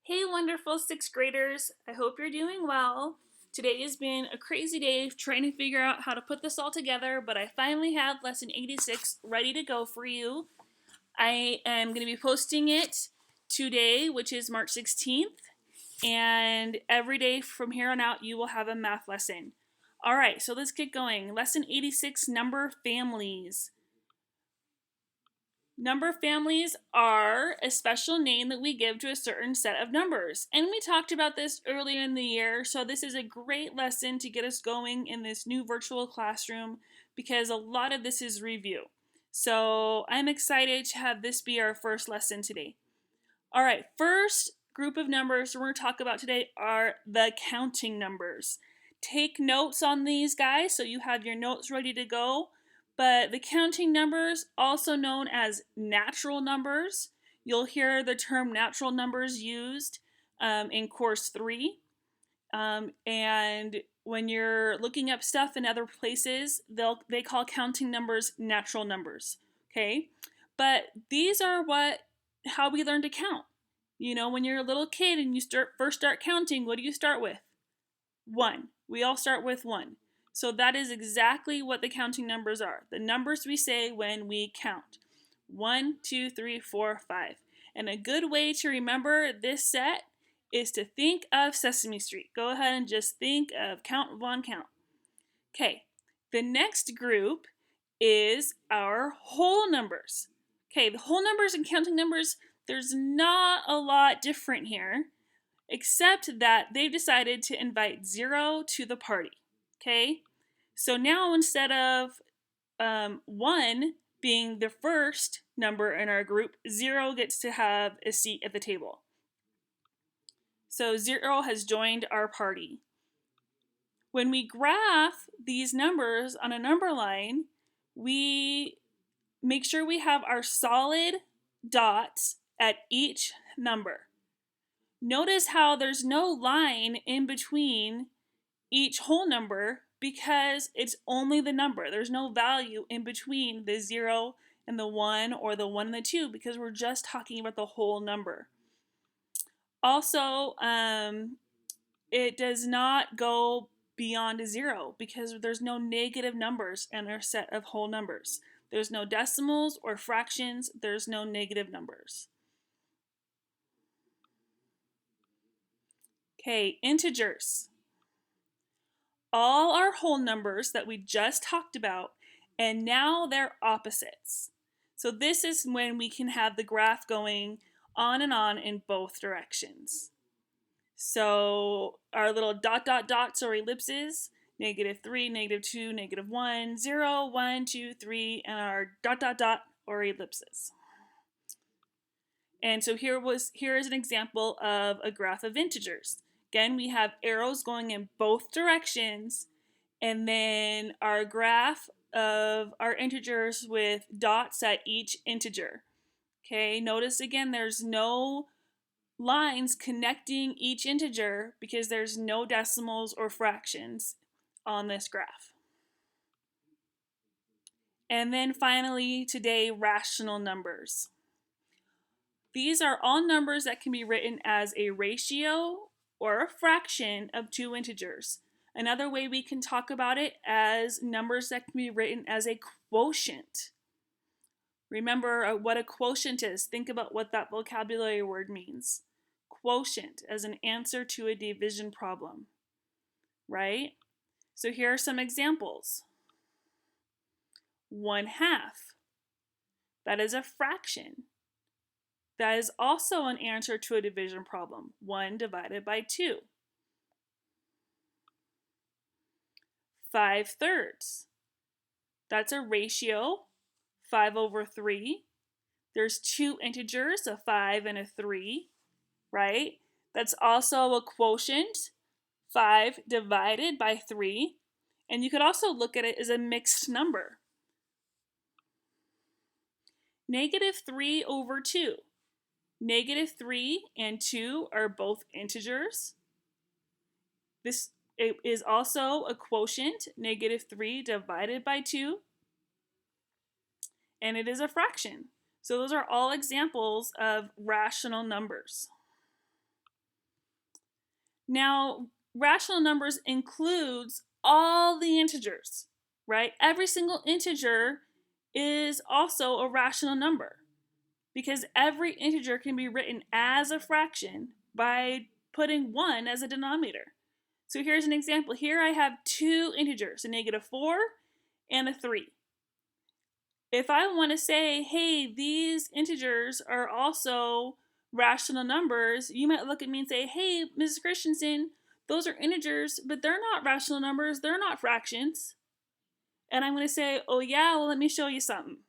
Hey, wonderful sixth graders. I hope you're doing well. Today has been a crazy day trying to figure out how to put this all together, but I finally have lesson 86 ready to go for you. I am going to be posting it today, which is March 16th, and every day from here on out, you will have a math lesson. All right, so let's get going. Lesson 86, number families. Number families are a special name that we give to a certain set of numbers. And we talked about this earlier in the year, so this is a great lesson to get us going in this new virtual classroom because a lot of this is review. So I'm excited to have this be our first lesson today. All right, first group of numbers we're going to talk about today are the counting numbers. Take notes on these guys so you have your notes ready to go. But the counting numbers, also known as natural numbers, you'll hear the term natural numbers used in Course 3. And when you're looking up stuff in other places, they call counting numbers natural numbers. Okay? But these are how we learn to count. You know, when you're a little kid and you first start counting, what do you start with? 1. We all start with 1. So that is exactly what the counting numbers are. The numbers we say when we count. 1, 2, 3, 4, 5. And a good way to remember this set is to think of Sesame Street. Go ahead and just think of count, one, count. Okay, the next group is our whole numbers. Okay, the whole numbers and counting numbers, there's not a lot different here, except that they've decided to invite 0 to the party. Okay, so now instead of 1 being the first number in our group, 0 gets to have a seat at the table. So 0 has joined our party. When we graph these numbers on a number line, we make sure we have our solid dots at each number. Notice how there's no line in between each whole number because it's only the number. There's no value in between the 0 and the 1 or the 1 and the 2 because we're just talking about the whole number. Also, it does not go beyond 0 because there's no negative numbers in our set of whole numbers. There's no decimals or fractions. There's no negative numbers. Okay, integers. All our whole numbers that we just talked about, and now they're opposites. So this is when we can have the graph going on and on in both directions. So our little dot dot dots or ellipses, -3, -2, -1, 0, 1, 2, 3, and our dot dot dot or ellipses. And so here is an example of a graph of integers. Again, we have arrows going in both directions, and then our graph of our integers with dots at each integer. Okay, notice again there's no lines connecting each integer because there's no decimals or fractions on this graph. And then finally today, rational numbers. These are all numbers that can be written as a ratio or a fraction of two integers. Another way we can talk about it as numbers that can be written as a quotient. Remember what a quotient is. Think about what that vocabulary word means. Quotient as an answer to a division problem, right? So here are some examples. 1/2. That is a fraction. That is also an answer to a division problem. 1 divided by 2. 5/3. That's a ratio. 5/3. There's two integers, a 5 and a 3, right? That's also a quotient. 5 divided by 3. And you could also look at it as a mixed number. -3/2. -3 and 2 are both integers. This is also a quotient, -3 divided by 2. And it is a fraction. So those are all examples of rational numbers. Now, rational numbers includes all the integers, right? Every single integer is also a rational number because every integer can be written as a fraction by putting 1 as a denominator. So here's an example. Here I have two integers, a -4 and a 3. If I want to say, hey, these integers are also rational numbers, you might look at me and say, hey, Mrs. Christensen, those are integers, but they're not rational numbers, they're not fractions. And I'm going to say, oh yeah, well, let me show you something.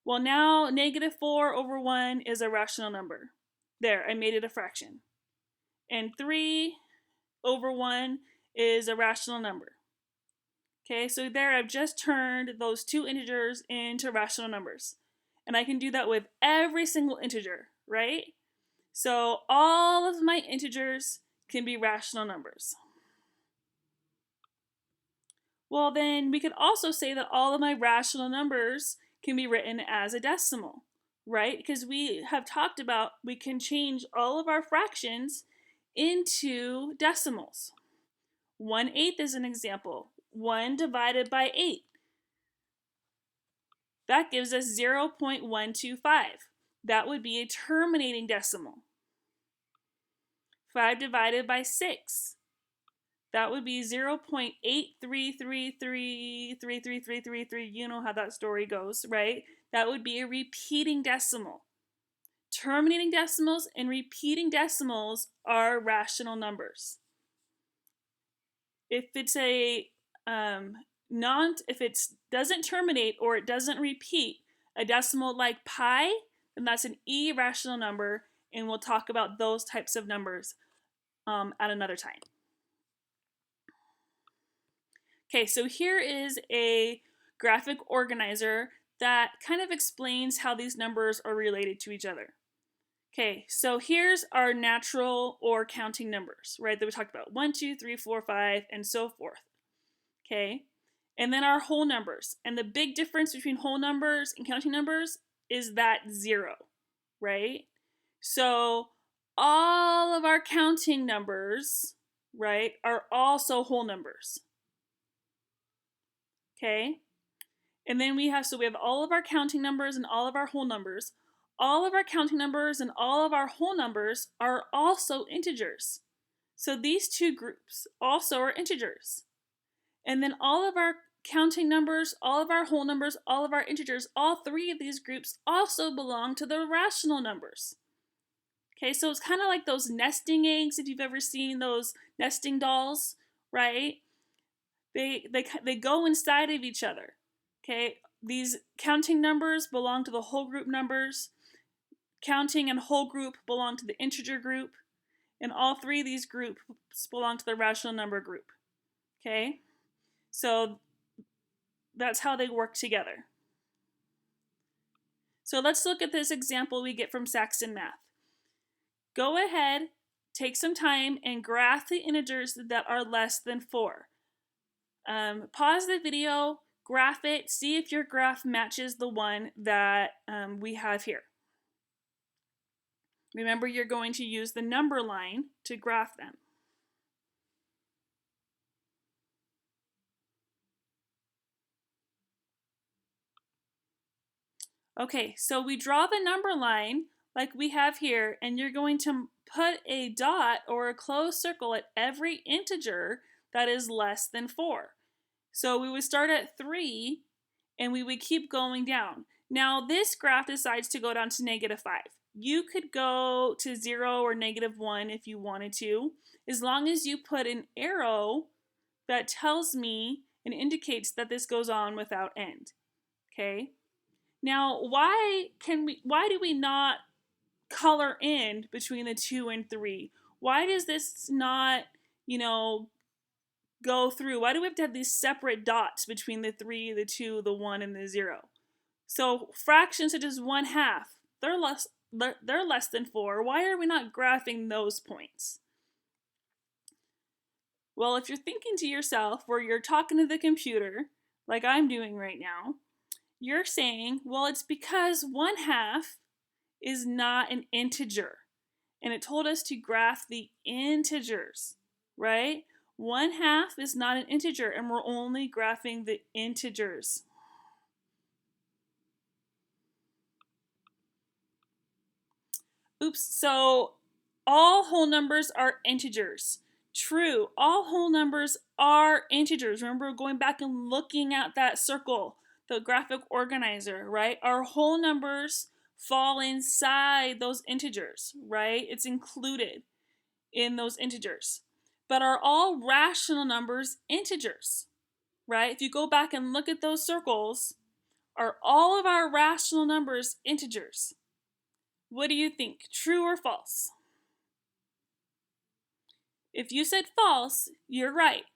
Well, now -4/1 is a rational number. There, I made it a fraction. And 3/1 is a rational number. Okay, so there I've just turned those two integers into rational numbers. And I can do that with every single integer, right? So all of my integers can be rational numbers. Well, then we could also say that all of my rational numbers can be written as a decimal, right? Because we have talked about we can change all of our fractions into decimals. 1/8 is an example. 1 divided by 8. That gives us 0.125. That would be a terminating decimal. 5 divided by 6. That would be 0.833333333. You know how that story goes, right? That would be a repeating decimal. Terminating decimals and repeating decimals are rational numbers. If it's a if it doesn't terminate or it doesn't repeat a decimal like pi, then that's an irrational number, and we'll talk about those types of numbers at another time. Okay, so here is a graphic organizer that kind of explains how these numbers are related to each other. Okay, so here's our natural or counting numbers, right, that we talked about. 1, 2, 3, 4, 5, and so forth. Okay, and then our whole numbers. And the big difference between whole numbers and counting numbers is that 0, right? So all of our counting numbers, right, are also whole numbers. Okay, and then we have all of our counting numbers and all of our whole numbers. All of our counting numbers and all of our whole numbers are also integers. So these two groups also are integers. And then all of our counting numbers, all of our whole numbers, all of our integers, all three of these groups also belong to the rational numbers. Okay, so it's kind of like those nesting eggs, if you've ever seen those nesting dolls, right? They go inside of each other. Okay, these counting numbers belong to the whole group numbers. Counting and whole group belong to the integer group. And all three of these groups belong to the rational number group. Okay, so that's how they work together. So let's look at this example we get from Saxon Math. Go ahead, take some time, and graph the integers that are less than 4. Pause the video, graph it, see if your graph matches the one that we have here. Remember, you're going to use the number line to graph them. Okay, so we draw the number line like we have here, and you're going to put a dot or a closed circle at every integer that is less than 4. So we would start at 3, and we would keep going down. Now this graph decides to go down to -5. You could go to 0 or -1 if you wanted to, as long as you put an arrow that tells me and indicates that this goes on without end. Okay? Now, why do we not color in between the 2 and 3? Why does this not, go through? Why do we have to have these separate dots between the 3, the 2, the 1, and the 0? So fractions such as 1/2, they're less than 4. Why are we not graphing those points? Well, if you're thinking to yourself or you're talking to the computer, like I'm doing right now, you're saying, well, it's because 1/2 is not an integer. and it told us to graph the integers, right? 1/2 is not an integer, and we're only graphing the integers. Oops, so all whole numbers are integers. True, all whole numbers are integers. Remember going back and looking at that circle, the graphic organizer, right? Our whole numbers fall inside those integers, right? It's included in those integers. But are all rational numbers integers, right? If you go back and look at those circles, are all of our rational numbers integers? What do you think? True or false? If you said false, you're right.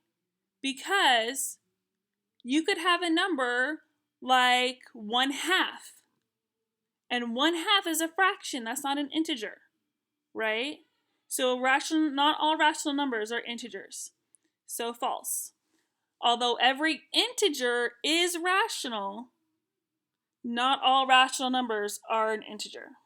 Because you could have a number like 1/2. And 1/2 is a fraction. That's not an integer, right? So not all rational numbers are integers. So false. Although every integer is rational, not all rational numbers are an integer.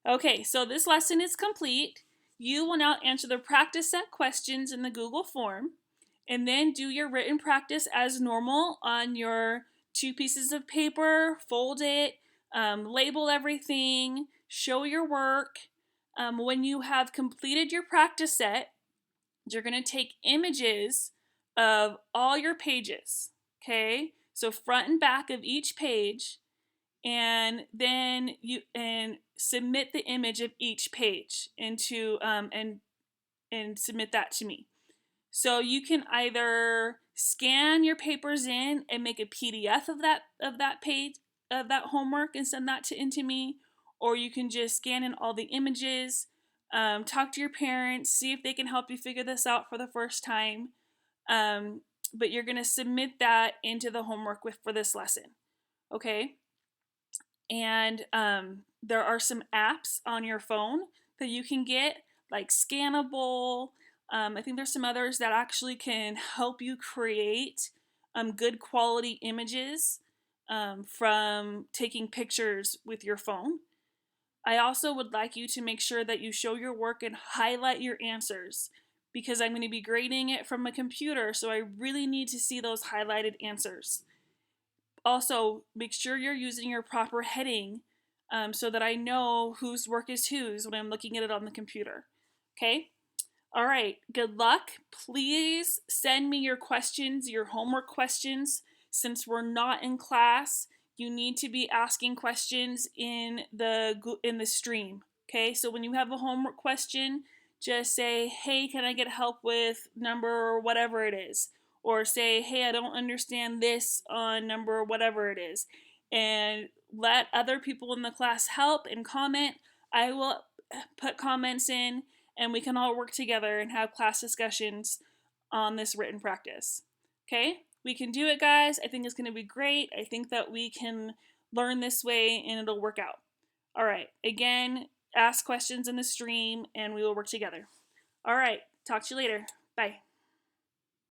Okay, so this lesson is complete. You will now answer the practice set questions in the Google form and then do your written practice as normal on your 2 pieces of paper, fold it, label everything, show your work. When you have completed your practice set, you're going to take images of all your pages, okay? So front and back of each page, and then you submit the image of each page into and submit that to me. So you can either scan your papers in and make a PDF of that page of that homework and send that into me, or you can just scan in all the images, talk to your parents, see if they can help you figure this out for the first time. But you're going to submit that into the homework for this lesson, okay? And there are some apps on your phone that you can get, like Scannable. I think there's some others that actually can help you create good quality images from taking pictures with your phone. I also would like you to make sure that you show your work and highlight your answers, because I'm going to be grading it from a computer, so I really need to see those highlighted answers. Also, make sure you're using your proper heading so that I know whose work is whose when I'm looking at it on the computer. Okay? All right, good luck. Please send me your questions, your homework questions. Since we're not in class, you need to be asking questions in the stream. Okay? So when you have a homework question, just say, "Hey, can I get help with number whatever it is?" Or say, "Hey, I don't understand this on number whatever it is." And let other people in the class help and comment. I will put comments in, and we can all work together and have class discussions on this written practice. Okay? We can do it, guys. I think it's going to be great. I think that we can learn this way and it'll work out. All right. Again, ask questions in the stream and we will work together. All right. Talk to you later. Bye.